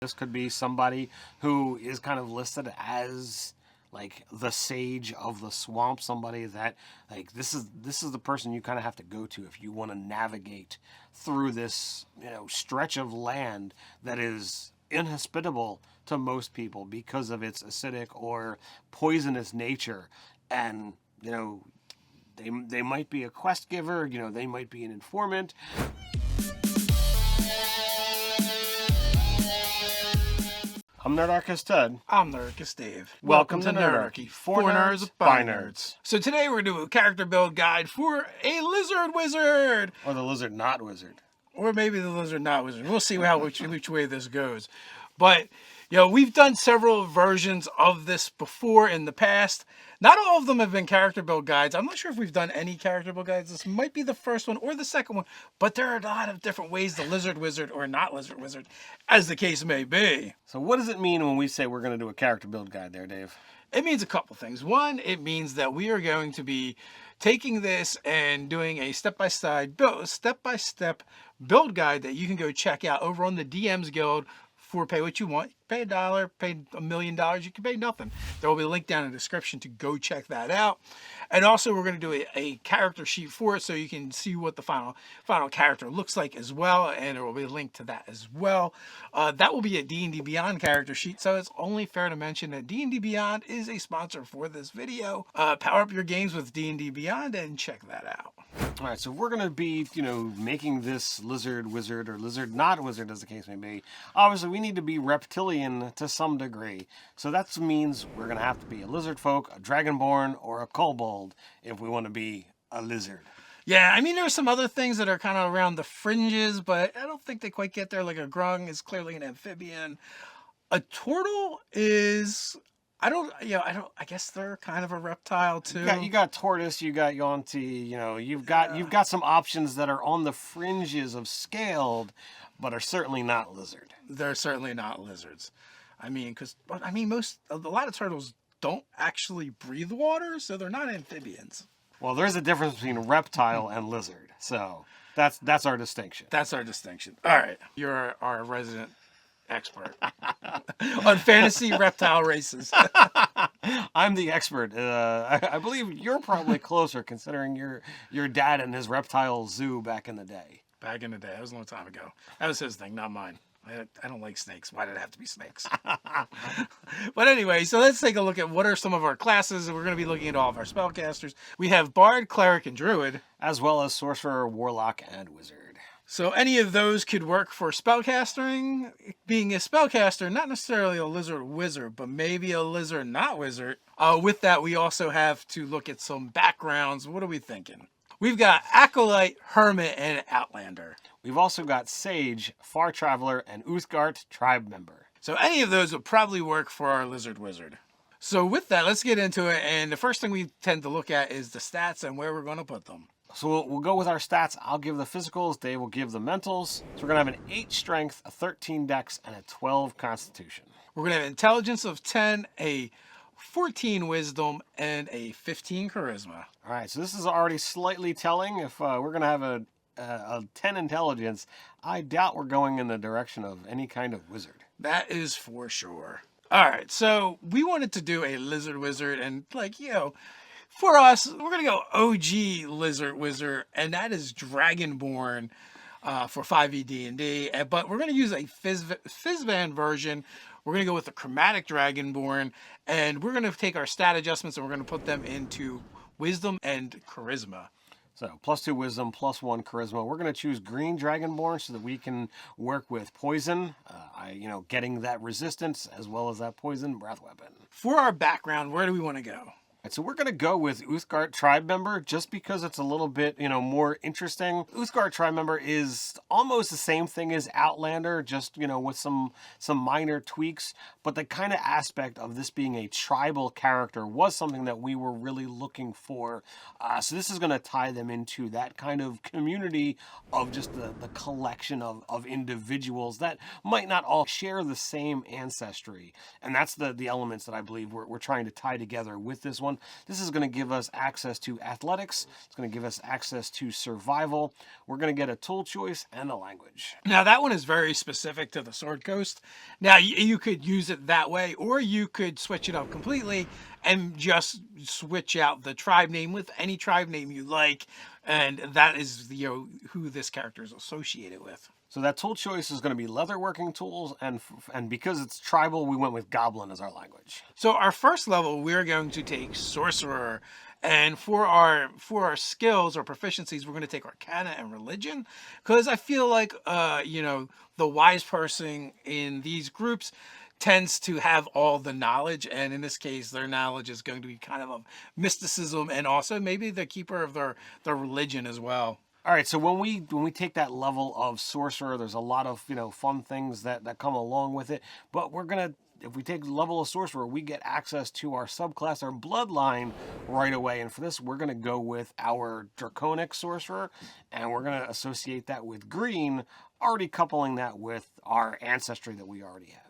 This could be somebody who is kind of listed as like the sage of the swamp, somebody that like this is the person you kind of have to go to if you want to navigate through this, stretch of land that is inhospitable to most people because of its acidic or poisonous nature. And they might be a quest giver, they might be an informant. I'm Nerdarchy Ted. I'm Nerdarchy Dave. Welcome to Nerdarchy. For nerds by nerds. So today we're doing a character build guide for a lizard wizard. Or the lizard not wizard. Or maybe the lizard not wizard. We'll see which way this goes. But, we've done several versions of this before in the past. Not all of them have been character build guides. I'm not sure if we've done any character build guides. This might be the first one or the second one. But there are a lot of different ways to lizard wizard or not lizard wizard, as the case may be. So what does it mean when we say we're going to do a character build guide there, Dave? It means a couple things. One, it means that we are going to be taking this and doing a step-by-step build guide that you can go check out over on the DMs Guild for pay what you want. Pay $1, pay $1 million, you can pay nothing. There will be a link down in the description to go check that out. And also we're going to do a character sheet for it so you can see what the final character looks like as well, and there will be a link to that as well. That will be a D&D Beyond character sheet, so it's only fair to mention that D&D Beyond is a sponsor for this video. Power up your games with D&D Beyond and check that out. All right, so we're going to be, making this lizard wizard or lizard not wizard, as the case may be. Obviously, we need to be reptilian to some degree. So that means we're going to have to be a lizard folk, a dragonborn, or a kobold if we want to be a lizard. Yeah, I mean, there's some other things that are kind of around the fringes, but I don't think they quite get there. Like a grung is clearly an amphibian. A turtle is... I guess they're kind of a reptile too. You got tortoise, you got yonti, you've got some options that are on the fringes of scaled, but are certainly not lizard. They're certainly not lizards. A lot of turtles don't actually breathe water, so they're not amphibians. Well, there's a difference between reptile and lizard, so that's our distinction. That's our distinction. All right, you're our resident expert on fantasy reptile races. I'm the expert. I believe you're probably closer, considering your dad and his reptile zoo back in the day. Back in the day, that was a long time ago. That was his thing, not mine. I don't like snakes. Why did it have to be snakes? But anyway, so let's take a look at what are some of our classes. We're going to be looking at all of our spellcasters. We have Bard, Cleric, and Druid. As well as Sorcerer, Warlock, and Wizard. So any of those could work for spellcasting. Being a spellcaster, not necessarily a lizard wizard, but maybe a lizard not wizard. With that, we also have to look at some backgrounds. What are we thinking? We've got Acolyte, Hermit, and Outlander. We've also got Sage, Far Traveler, and Uthgard, Tribe Member. So any of those would probably work for our lizard wizard. So with that, let's get into it. And the first thing we tend to look at is the stats and where we're going to put them. So we'll go with our stats. I'll give the physicals, Dave will give the mentals. So we're going to have an 8 strength, a 13 dex, and a 12 constitution. We're going to have intelligence of 10, a 14 wisdom, and a 15 charisma. All right, so this is already slightly telling. If we're going to have a 10 intelligence, I doubt we're going in the direction of any kind of wizard. That is for sure. All right, so we wanted to do a lizard wizard, and for us, we're going to go OG lizard wizard, and that is Dragonborn for 5e D&D. But we're going to use a Fizban version. We're going to go with the Chromatic Dragonborn, and we're going to take our stat adjustments and we're going to put them into Wisdom and Charisma. So +2 Wisdom, +1 Charisma. We're going to choose Green Dragonborn so that we can work with Poison, getting that resistance as well as that Poison breath weapon. For our background, where do we want to go? And so we're going to go with Uthgard Tribe Member just because it's a little bit, more interesting. Uthgard Tribe Member is almost the same thing as Outlander, just, with some minor tweaks. But the kind of aspect of this being a tribal character was something that we were really looking for. So this is going to tie them into that kind of community of just the collection of individuals that might not all share the same ancestry. And that's the elements that I believe we're trying to tie together with this one. one. This is going to give us access to athletics. It's going to give us access to survival. We're going to get a tool choice and a language. Now that one is very specific to the Sword Coast. Now you could use it that way, or you could switch it up completely and just switch out the tribe name with any tribe name you like, and that is who this character is associated with. So that tool choice is going to be leatherworking tools, and because it's tribal, we went with goblin as our language. So our first level, we're going to take Sorcerer, and for our skills or proficiencies, we're going to take Arcana and Religion, because I feel like the wise person in these groups tends to have all the knowledge, and in this case their knowledge is going to be kind of mysticism and also maybe the keeper of their religion as well. All right, so when we take that level of sorcerer, there's a lot of fun things that come along with it. But if we take the level of sorcerer, we get access to our subclass, our bloodline, right away. And for this, we're gonna go with our draconic sorcerer, and we're gonna associate that with green, already coupling that with our ancestry that we already have.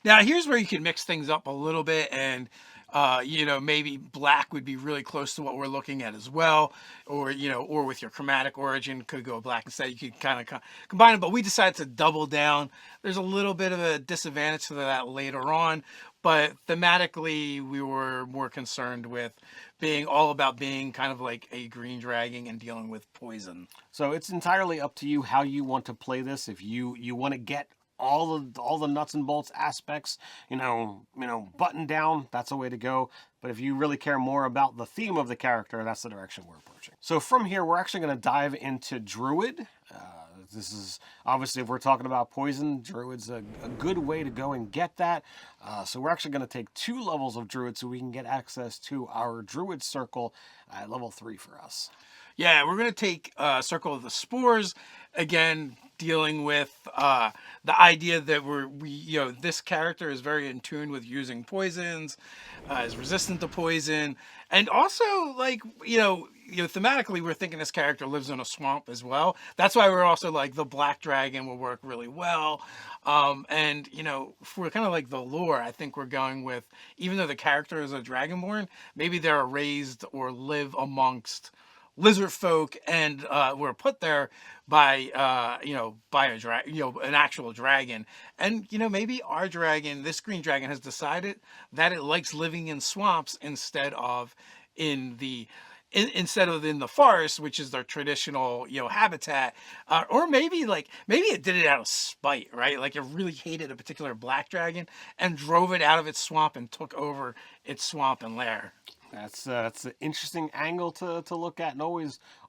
Now here's where you can mix things up a little bit, and maybe black would be really close to what we're looking at as well, or with your chromatic origin could go black instead. You could kind of combine them, but we decided to double down. There's a little bit of a disadvantage to that later on, but thematically we were more concerned with being kind of like a green dragon and dealing with poison. So it's entirely up to you how you want to play this. If you want to get all the nuts and bolts aspects, button down, that's a way to go. But if you really care more about the theme of the character, that's the direction we're approaching. So from here, we're actually going to dive into druid. This is obviously, if we're talking about poison, druid's a good way to go and get that. So we're actually going to take 2 levels of druid so we can get access to our druid circle at level 3 for us. Yeah, we're going to take Circle of the Spores, again, dealing with the idea that this character is very in tune with using poisons, is resistant to poison, and also, thematically, we're thinking this character lives in a swamp as well. That's why we're also like the black dragon will work really well. And for kind of like the lore, I think we're going with, even though the character is a dragonborn, maybe they're raised or live amongst lizard folk and were put there by an actual dragon, and maybe our dragon, this green dragon, has decided that it likes living in swamps instead of in the forest, which is their traditional habitat, or maybe it did it out of spite, right? Like it really hated a particular black dragon and drove it out of its swamp and took over its swamp and lair. That's an interesting angle to look at, and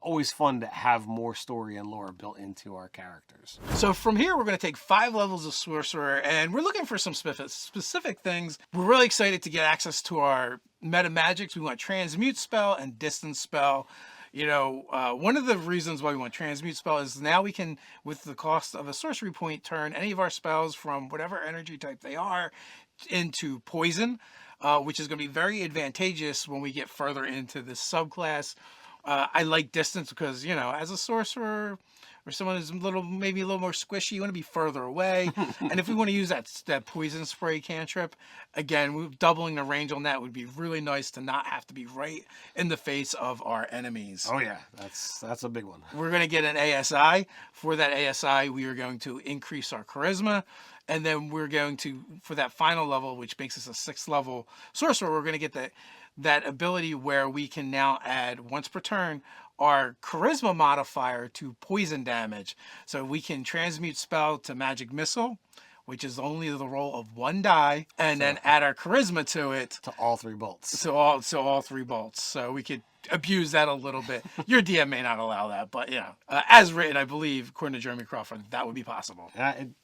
always fun to have more story and lore built into our characters. So from here, we're going to take 5 levels of Sorcerer, and we're looking for some specific things. We're really excited to get access to our Metamagics. We want Transmute Spell and Distance Spell. One of the reasons why we want Transmute Spell is now we can, with the cost of a sorcery point, turn any of our spells from whatever energy type they are into poison. Which is going to be very advantageous when we get further into this subclass. I like distance because, as a sorcerer or someone who's maybe a little more squishy, you want to be further away. And if we want to use that poison spray cantrip, again, doubling the range on that would be really nice to not have to be right in the face of our enemies. Oh yeah, that's a big one. We're going to get an ASI. For that ASI, we are going to increase our charisma. And then we're going to, for that final level, which makes us a 6th level sorcerer, we're going to get that ability where we can now add, once per turn, our charisma modifier to poison damage. So we can transmute spell to magic missile, which is only the roll of 1 die, and then add our charisma to it. To all 3 bolts. So all 3 bolts. So we could abuse that a little bit. Your DM may not allow that, but as written, I believe, according to Jeremy Crawford, that would be possible.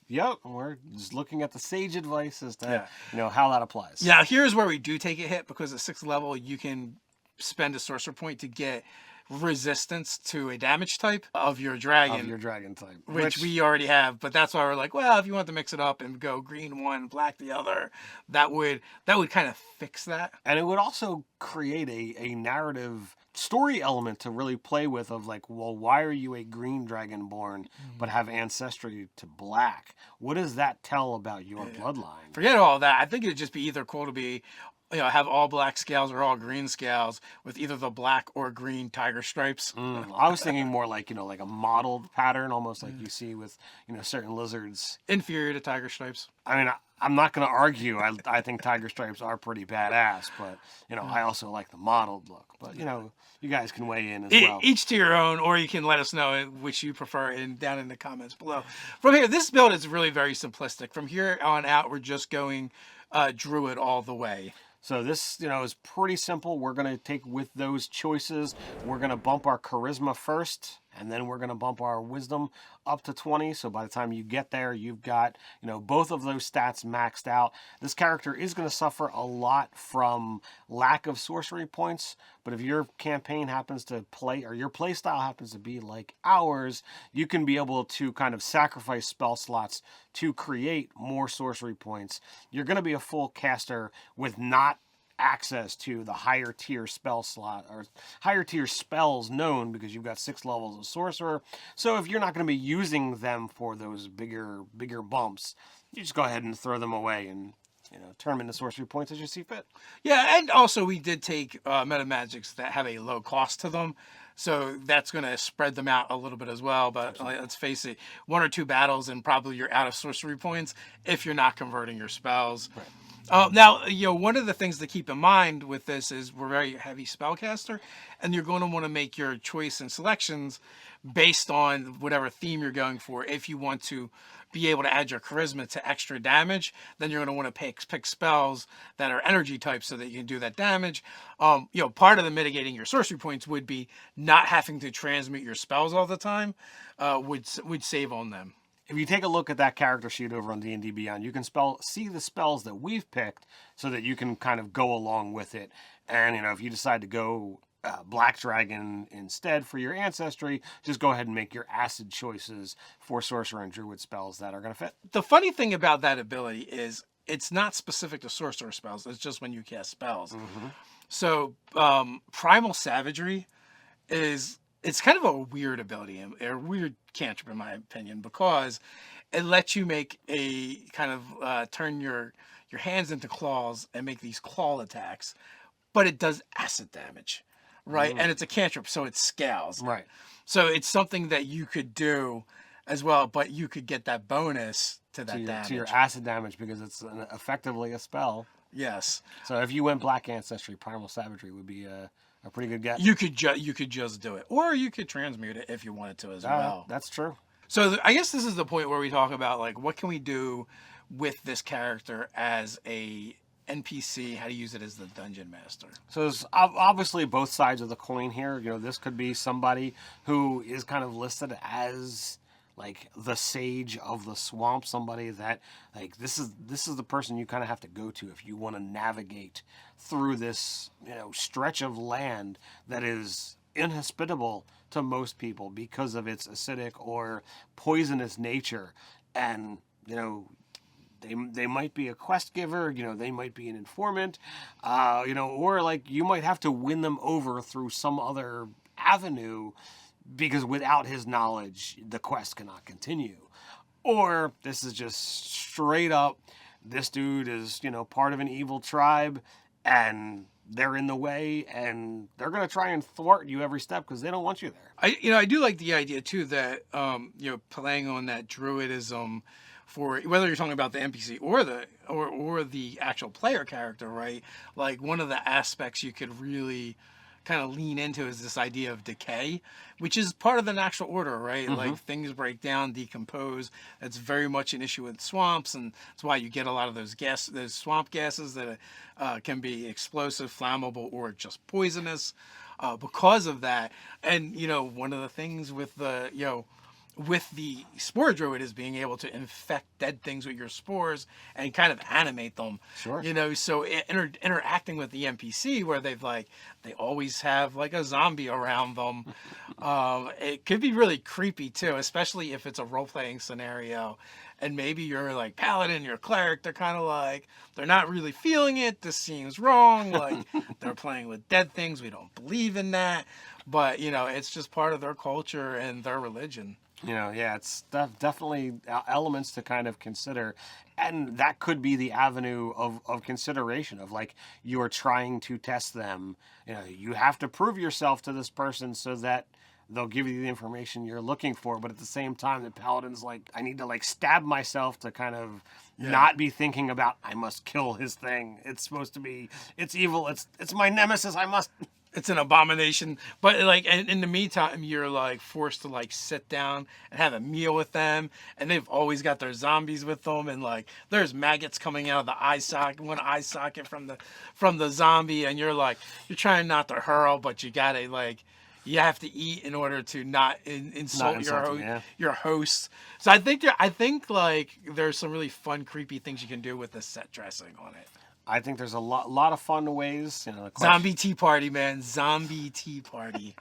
Yep, we're just looking at the sage advice as to how that applies. Now here's where we do take a hit, because at 6th level you can spend a sorcerer point to get resistance to a damage type of your dragon. Of your dragon type. Which we already have, but that's why we're like, well, if you want to mix it up and go green one, black the other, that would kind of fix that. And it would also create a narrative story element to really play with of like, well, why are you a green dragonborn but have ancestry to black? What does that tell about your bloodline? Forget all that. I think it'd just be either cool to be have all black scales or all green scales with either the black or green tiger stripes. I was thinking more like, like a modeled pattern, almost like you see with, certain lizards. Inferior to tiger stripes. I mean, I'm not going to argue. I think tiger stripes are pretty badass, but, I also like the modeled look. But, you guys can weigh in as well. Each to your own, or you can let us know which you prefer down in the comments below. From here, this build is really very simplistic. From here on out, we're just going druid all the way. So this, is pretty simple. We're going to take with those choices. We're going to bump our charisma first, and then we're going to bump our wisdom up to 20. So by the time you get there, you've got, both of those stats maxed out. This character is going to suffer a lot from lack of sorcery points. But if your campaign happens to play, or your play style happens to be like ours, you can be able to kind of sacrifice spell slots to create more sorcery points. You're going to be a full caster with not access to the higher tier spell slot or higher tier spells known, because you've got 6 levels of sorcerer. So if you're not going to be using them for those bigger bumps, you just go ahead and throw them away and turn them into sorcery points as you see fit. Yeah, and also we did take Metamagics that have a low cost to them. So that's going to spread them out a little bit as well. But let's face it, 1 or 2 battles and probably you're out of sorcery points if you're not converting your spells. Right. Now, one of the things to keep in mind with this is we're very heavy spellcaster, and you're going to want to make your choice and selections based on whatever theme you're going for. If you want to be able to add your charisma to extra damage, then you're going to want to pick spells that are energy types so that you can do that damage. Part of the mitigating your sorcery points would be not having to transmute your spells all the time, would save on them. If you take a look at that character sheet over on D&D Beyond, you can see the spells that we've picked so that you can kind of go along with it. And, if you decide to go Black Dragon instead for your ancestry, just go ahead and make your acid choices for Sorcerer and Druid spells that are going to fit. The funny thing about that ability is it's not specific to Sorcerer spells. It's just when you cast spells. Mm-hmm. So Primal Savagery it's kind of a weird ability, a weird cantrip in my opinion, because it lets you make a kind of turn your hands into claws and make these claw attacks, but it does acid damage, right? And it's a cantrip, so it scales. Right. So it's something that you could do as well, but you could get that bonus to that damage. To your acid damage, because it's effectively a spell. Yes. So if you went Black Ancestry, Primal Savagery would be a pretty good get. You could just do it, or you could transmute it if you wanted to as well. That's true. So I guess this is the point where we talk about like what can we do with this character as a NPC, how to use it as the dungeon master. So there's obviously both sides of the coin here. This could be somebody who is kind of listed as like the sage of the swamp, somebody that like this is the person you kind of have to go to if you want to navigate through this stretch of land that is inhospitable to most people because of its acidic or poisonous nature. And they might be a quest giver, they might be an informant, or like you might have to win them over through some other avenue, because without his knowledge, the quest cannot continue. Or this is just straight up, this dude is, part of an evil tribe, and they're in the way, and they're going to try and thwart you every step because they don't want you there. I do like the idea, too, that, playing on that druidism for whether you're talking about the NPC or the actual player character, right? Like, one of the aspects you could really kind of lean into is this idea of decay, which is part of the natural order, right? Mm-hmm. Like things break down, decompose. That's very much an issue with swamps, and that's why you get a lot of those swamp gases that can be explosive, flammable, or just poisonous because of that. And one of the things with the spore druid is being able to infect dead things with your spores and kind of animate them. Sure. So interacting with the NPC where they always have like a zombie around them. It could be really creepy too, especially if it's a role-playing scenario. And maybe you're like paladin, your cleric, they're kind of like, they're not really feeling it. This seems wrong. Like they're playing with dead things. We don't believe in that. But, it's just part of their culture and their religion. You know, yeah, it's definitely elements to kind of consider. And that could be the avenue of consideration of like you're trying to test them. You know, you have to prove yourself to this person so that they'll give you the information you're looking for. But at the same time, the paladin's like, I need to like stab myself to kind of not be thinking about, I must kill his thing. It's supposed to be, it's evil. It's my nemesis. I must. It's an abomination. But like, and in the meantime, you're like forced to like sit down and have a meal with them, and they've always got their zombies with them, and like there's maggots coming out of the eye socket, one eye socket from the zombie, and you're like, you're trying not to hurl, but you gotta like, you have to eat in order to not insult your host. So I think like there's some really fun, creepy things you can do with the set dressing on it. I think there's a lot of fun ways. You know, Zombie tea party, man. Zombie tea party.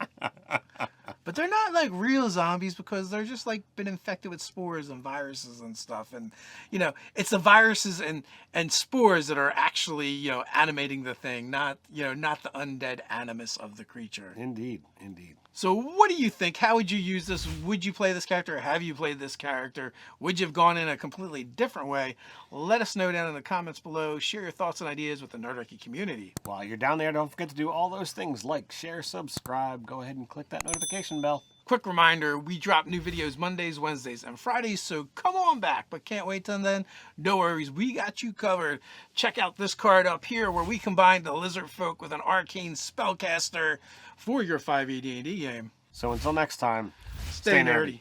But they're not like real zombies because they're just like been infected with spores and viruses and stuff. And, you know, it's the viruses and spores that are actually, you know, animating the thing, not the undead animus of the creature. Indeed. So what do you think? How would you use this? Would you play this character? Have you played this character? Would you have gone in a completely different way? Let us know down in the comments below. Share your thoughts and ideas with the Nerdarchy community. While you're down there, don't forget to do all those things like share, subscribe. Go ahead and click that notification bell. Quick reminder, we drop new videos Mondays, Wednesdays, and Fridays, so come on back. But can't wait till then. No worries, we got you covered. Check out this card up here where we combine the lizard folk with an arcane spellcaster for your 5e D&D game. So until next time, Stay nerdy.